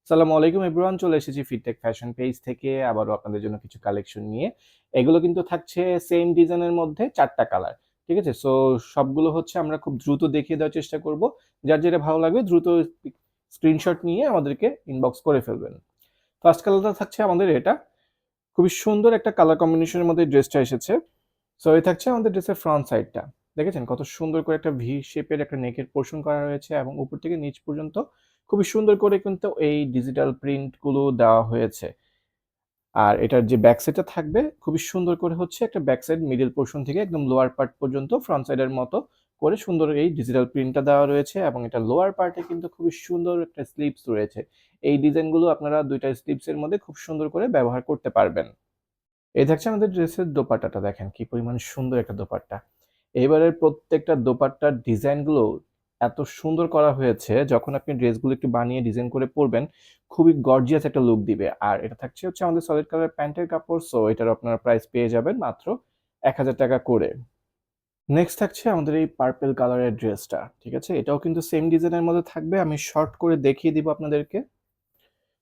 সালামু আলাইকুম এভরিওয়ান, চলে এসেছি ফিডটেক ফ্যাশন পেজ থেকে আবারও আপনাদের জন্য কিছু কালেকশন নিয়ে। এগুলো কিন্তু থাকছে সেম ডিজাইনের মধ্যে ৪টা কালার। ঠিক আছে? সো সবগুলো হচ্ছে আমরা খুব দ্রুত দেখিয়ে দেওয়ার চেষ্টা করব। যার যেটা ভালো লাগবে দ্রুত স্ক্রিনশট নিয়ে আমাদেরকে ইনবক্স করে ফেলবেন। ফার্স্ট কালারটা থাকছে আমাদের এটা। খুবই সুন্দর একটা কালার কম্বিনেশনের মধ্যে ড্রেসটা এসেছে। সো এই থাকছে আমাদের ড্রেসের ফ্রন্ট সাইডটা। দেখেছেন কত সুন্দর করে একটা ভি শেপের একটা নেকের পোরশন করা হয়েছে এবং উপর থেকে নিচ পর্যন্ত খুবই সুন্দর করে কিন্তু এই ডিজিটাল প্রিন্ট গুলো দেওয়া হয়েছে। আর এটার যে ব্যাক সাইডটা থাকবে খুবই সুন্দর করে হচ্ছে একটা ব্যাক সাইড মিডল পোরশন থেকে একদম লোয়ার পার্ট পর্যন্ত ফ্রন্ট সাইডের মতো করে সুন্দর এই ডিজিটাল প্রিন্টটা দেওয়া রয়েছে এবং এটা লোয়ার পার্টে কিন্তু খুবই সুন্দর একটা স্লিপস রয়েছে। এই ডিজাইনগুলো আপনারা দুইটা স্লিপসের মধ্যে খুব সুন্দর করে ব্যবহার করতে পারবেন। এই থাকছে আমাদের ড্রেসের দোপাট্টাটা, দেখেন কি পরিমাণ সুন্দর একটা দোপাট্টা। এবারের প্রত্যেকটা দোপাট্টার ডিজাইনগুলো এত সুন্দর করা হয়েছে, যখন আপনি ড্রেসগুলো একটু বানিয়ে ডিজাইন করে পরবেন, খুবই গর্জিয়াস একটা লুক দিবে। আর এটা থাকছে হচ্ছে আমাদের সলিড কালার প্যান্টের কাপড়, সো এটার আপনারা প্রাইস পেয়ে যাবেন মাত্র ৳১,০০০ করে। নেক্সট থাকছে আমাদের এই পার্পল কালারের ড্রেসটা। ঠিক আছে? এটাও কিন্তু সেম ডিজাইনের মধ্যে থাকবে। আমি শর্ট করে দেখিয়ে দিব আপনাদেরকে।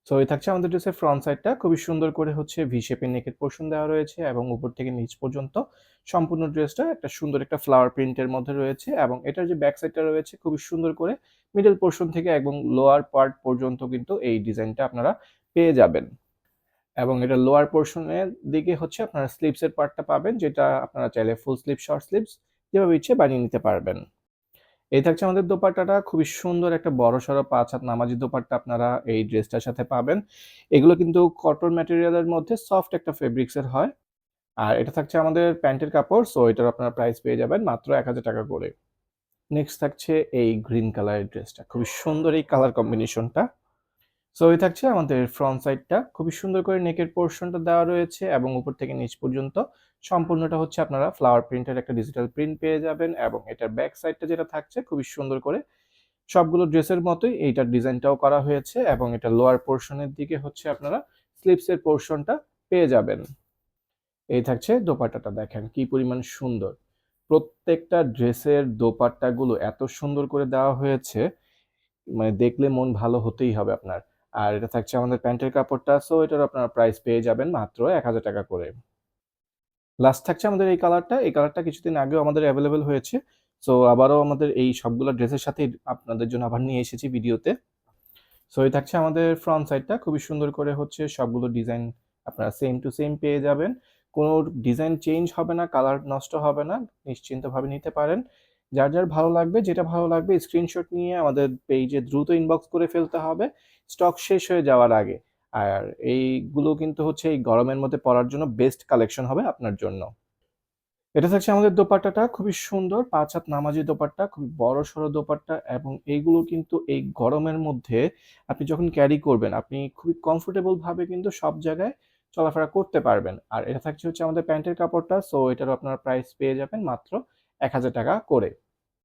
সো এই থাকছে আমাদের ড্রেসের ফ্রন্ট সাইডটা। খুবই সুন্দর করে হচ্ছে ভি শেপের নেকের পোরশন দেওয়া রয়েছে এবং উপর থেকে নিচ পর্যন্ত সম্পূর্ণ ড্রেসটা একটা সুন্দর একটা ফ্লাওয়ার প্রিন্টের মধ্যে রয়েছে এবং এটার যে ব্যাক সাইডটা রয়েছে খুবই সুন্দর করে মিডল পোরশন থেকে এবং লোয়ার পার্ট পর্যন্ত কিন্তু এই ডিজাইনটা আপনারা পেয়ে যাবেন। এবং এটা লোয়ার পোরশনের দিকে হচ্ছে আপনারা স্লিভসের পার্টটা পাবেন, যেটা আপনারা চাইলে ফুল স্লিভ, শর্ট স্লিভস যেভাবে ইচ্ছে বানিয়ে নিতে পারবেন। এই থাকছে আমাদের দোপাট্টাটা। খুবই সুন্দর একটা বড়সড় ৫ হাত নামাজি দোপাট্টা আপনারা এই ড্রেসটার সাথে পাবেন। এগুলো কিন্তু কটন ম্যাটেরিয়ালের মধ্যে সফট একটা ফেব্রিক্স এর হয়। আর এটা থাকছে আমাদের প্যান্টের কাপড়। সো এটার আপনারা প্রাইস পেয়ে যাবেন মাত্র ৳১,০০০ করে। নেক্সট থাকছে এই গ্রিন কালারের ড্রেসটা। খুবই সুন্দর এই কালার কম্বিনেশনটা। সো এই থাকছে আমাদের ফ্রন্ট সাইডটা। খুবই সুন্দর করে নেকের পোরশনটা দেওয়া রয়েছে এবং উপর থেকে নিচ পর্যন্ত সম্পূর্ণটা হচ্ছে আপনারা ফ্লাওয়ার প্রিন্টের একটা ডিজিটাল প্রিন্ট পেয়ে যাবেন এবং এটার ব্যাক সাইডটা যেটা থাকছে খুবই সুন্দর করে সবগুলো ড্রেসের মতোই এইটার ডিজাইনটাও করা হয়েছে এবং এটা লোয়ার পোরশনের দিকে হচ্ছে আপনারা স্লিভসের পোরশনটা পেয়ে যাবেন। এই থাকছে দোপাট্টাটা, দেখেন কি পরিমাণ সুন্দর। প্রত্যেকটা ড্রেসের দোপাট্টাগুলো এত সুন্দর করে দেওয়া হয়েছে, মানে দেখলে মন ভালো হতেই হবে আপনার। আর এটা থাকছে আমাদের প্যান্টের কাপড়টা, সো এটার আপনারা প্রাইস পেয়ে যাবেন মাত্র ৳১,০০০ করে। লাস্ট থাকছে আমাদের এই কালারটা। এই কালারটা কিছুদিন আগেও আমাদের এভেইলেবল হয়েছে। সো আবারও আমাদের এই সবগুলা ড্রেসের সাথেই আপনাদের জন্য আবার নিয়ে এসেছি ভিডিওতে। সো এই থাকছে আমাদের ফ্রন্ট সাইডটা। খুবই সুন্দর করে হচ্ছে সবগুলো ডিজাইন আপনারা সেম টু সেম পেয়ে যাবেন। কোনো ডিজাইন চেঞ্জ হবে না, কালার নষ্ট হবে না। নিশ্চিন্তভাবে নিতে পারেন। যার ভালো লাগবে, যেটা ভালো লাগবে স্ক্রিনশট নিয়ে আমাদের পেইজে দ্রুত ইনবক্স করে ফেলতে হবে, স্টক শেষ হয়ে যাওয়ার আগে। আর এইগুলো কিন্তু হচ্ছে এই গরমের মধ্যে পরার জন্য বেস্ট কালেকশন হবে আপনার জন্য। এটা থাকছে আমাদের দোপাট্টাটা। খুবই সুন্দর ৫ হাত নামাজি দোপাট্টা, খুবই বড়সড় দোপাট্টা এবং এইগুলো কিন্তু এই গরমের মধ্যে আপনি যখন ক্যারি করবেন, আপনি খুবই কমফোর্টেবল ভাবে কিন্তু সব জায়গায় চলাফেরা করতে পারবেন। আর এটা থাকছে হচ্ছে আমাদের প্যান্টের কাপড়টা, সো এটারও আপনারা প্রাইস পেয়ে যাবেন মাত্র ৳১,০০০ করে।